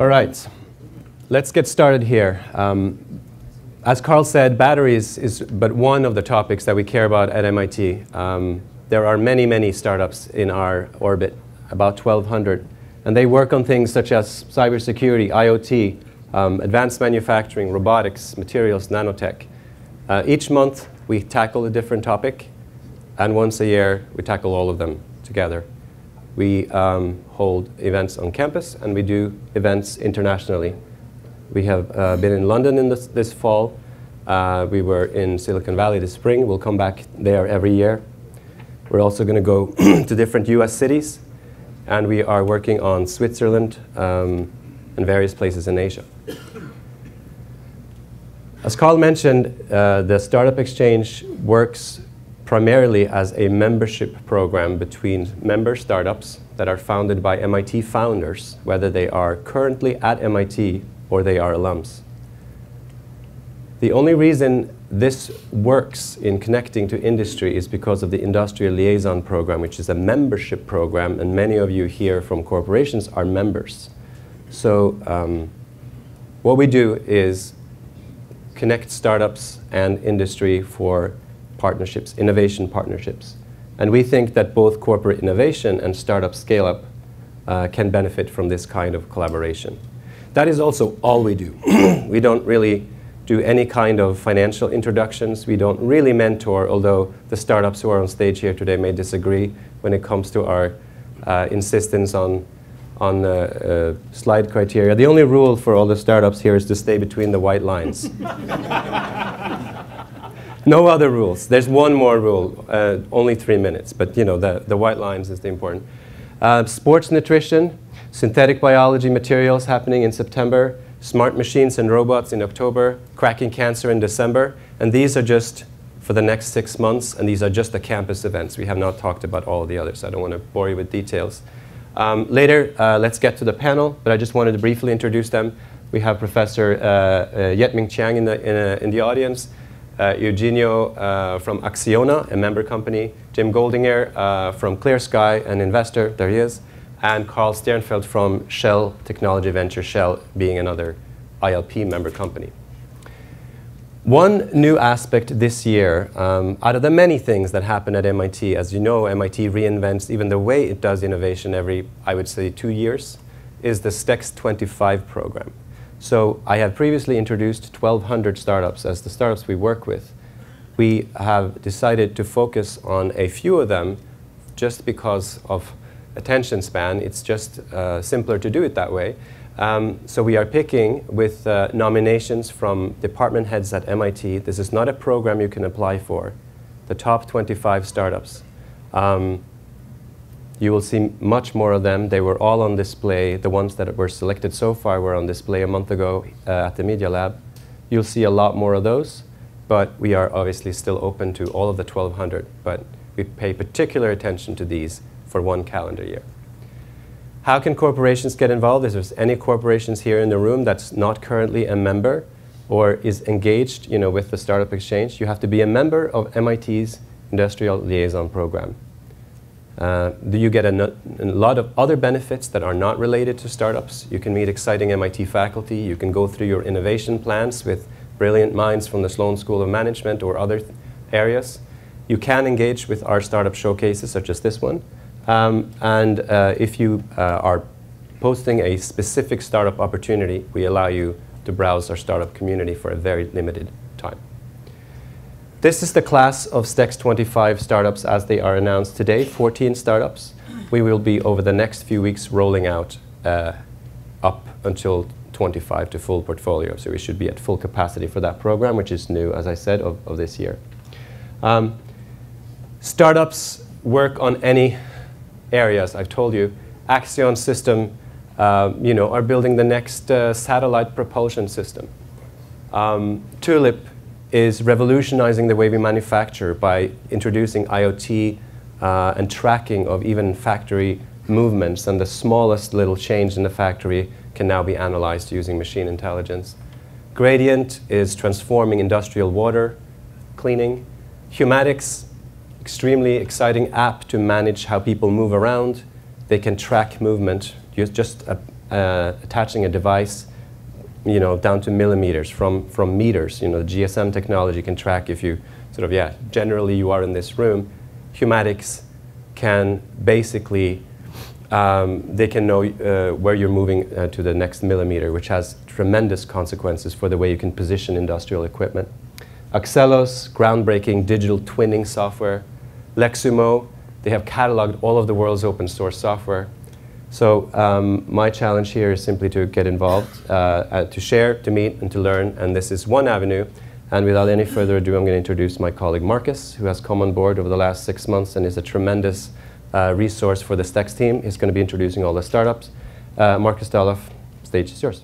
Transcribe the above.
All right, let's get started here. As Carl said, batteries is but one of the topics that we care about at MIT. There are many, many startups in our orbit, about 1,200, and they work on things such as cybersecurity, IoT, advanced manufacturing, robotics, materials, nanotech. Each month, we tackle a different topic, and once a year, we tackle all of them together. We hold events on campus, and we do events internationally. We have been in London in this fall. We were in Silicon Valley this spring. We'll come back there every year. We're also going to go to different US cities, and we are working on Switzerland and various places in Asia. As Carl mentioned, the Startup Exchange works primarily as a membership program between member startups that are founded by MIT founders, whether they are currently at MIT or they are alums. The only reason this works in connecting to industry is because of the Industrial Liaison Program, which is a membership program, and many of you here from corporations are members. So what we do is connect startups and industry for partnerships, innovation partnerships. And we think that both corporate innovation and startup scale-up can benefit from this kind of collaboration. That is also all we do. We don't really do any kind of financial introductions. We don't really mentor, although the startups who are on stage here today may disagree when it comes to our insistence on slide criteria. The only rule for all the startups here is to stay between the white lines. No other rules. There's one more rule, only 3 minutes, but you know, the white lines is the important. Sports nutrition, synthetic biology materials happening in September, smart machines and robots in October, cracking cancer in December, and these are just for the next 6 months, and these are just the campus events. We have not talked about all of the others, so I don't want to bore you with details. Later, let's get to the panel, but I just wanted to briefly introduce them. We have Professor Yetming Chiang in the audience, Eugenio from Acciona, a member company, Jim Goldinger from Clear Sky, an investor, there he is, and Carl Sternfeld from Shell Technology Venture, Shell being another ILP member company. One new aspect this year, out of the many things that happen at MIT, as you know, MIT reinvents even the way it does innovation every, I would say, 2 years, is the STEX 25 program. So I have previously introduced 1,200 startups as the startups we work with. We have decided to focus on a few of them just because of attention span. It's just simpler to do it that way. So we are picking with nominations from department heads at MIT. This is not a program you can apply for. The top 25 startups. You will see much more of them. They were all on display. The ones that were selected so far were on display a month ago at the Media Lab. You'll see a lot more of those, but we are obviously still open to all of the 1,200, but we pay particular attention to these for 1 calendar year. How can corporations get involved? If there's any corporations here in the room that's not currently a member or is engaged, you know, with the Startup Exchange, you have to be a member of MIT's Industrial Liaison Program. You get a lot of other benefits that are not related to startups. You can meet exciting MIT faculty. You can go through your innovation plans with brilliant minds from the Sloan School of Management or other areas. You can engage with our startup showcases, such as this one. If you are posting a specific startup opportunity, we allow you to browse our startup community for a very limited time. This is the class of STEX 25 startups as they are announced today, 14 startups. We will be, over the next few weeks, rolling out up until 25 to full portfolio. So we should be at full capacity for that program, which is new, as I said, of this year. Startups work on any areas. I've told you, Axion system, you know, are building the next satellite propulsion system. Tulip is revolutionizing the way we manufacture by introducing IoT and tracking of even factory movements, and the smallest little change in the factory can now be analyzed using machine intelligence. Gradient is transforming industrial water cleaning. Humatics, extremely exciting app to manage how people move around. They can track movement, just attaching a device, down to millimeters from meters. The GSM technology can track if you generally you are in this room. Humatics can basically, they can know where you're moving to the next millimeter, which has tremendous consequences for the way you can position industrial equipment. Axelos, groundbreaking digital twinning software. Lexumo, they have cataloged all of the world's open source software. So my challenge here is simply to get involved, to share, to meet, and to learn. And this is one avenue. And without any further ado, I'm going to introduce my colleague Marcus, who has come on board over the last 6 months and is a tremendous resource for the STEX team. He's going to be introducing all the startups. Marcus Dahloff, stage is yours.